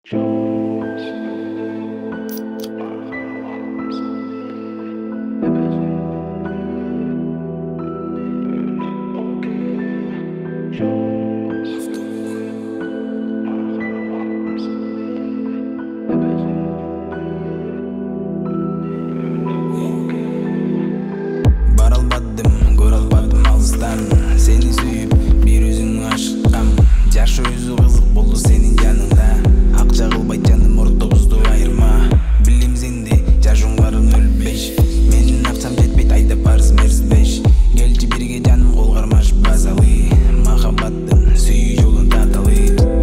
Baralbadım, göralbadım alıstan. Seni suyup bir özüңü aşıkkam. Жаш өзү кызык болду сенин жаныңда. Акча кылбай жаным ортобузду айырма. Билем сенде жашооңбарын өлбеш. Менин акчам жетпейт айдап барыс мерсбеш. Келчи бирге жаным кол кармашып базалы. Махаббаттын сүйүү жолун таталы.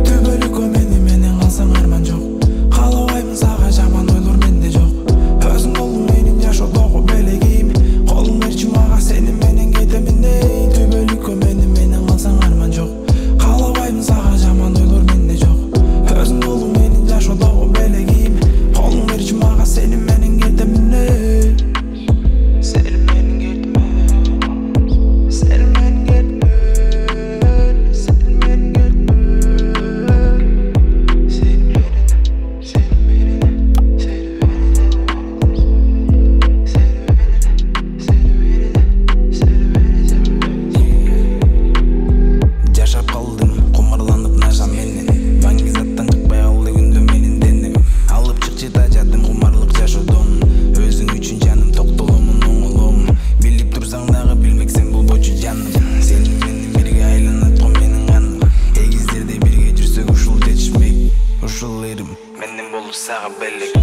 Түбөлүккө менен калсаң арман жок. Каалабаймын сага жаман ойлор менде жок. Өзүң болдуң менин жашоодогу белегим. Колуң берчи мага сени менен кетемин ей. Түбөлүккө менен калсаң арман жок. Каалабаймын сага жаман ойлор менде жок. Өзүң болдуң менин жашоодогу белегим. Колуң берчи мага сени менен кетемин ей. Сени менен кетме. Сени менен кетме. Сени менен кетме. Жашап калдым кумарланып наша менен. Баңги заттан чыкпай калды күндө менин денем. Алып чыкчы тажадым кумарлык жашоодон. Өзүң үчүн жаным токтоломун оңолом. Билип турсаң дагы билмексең болбочу жаным. Сени менен бирге айланат го менин каным. Эгиздерде бирге жүрсөк ушул жетишмек. Ушул эрим менден болуп сага белек.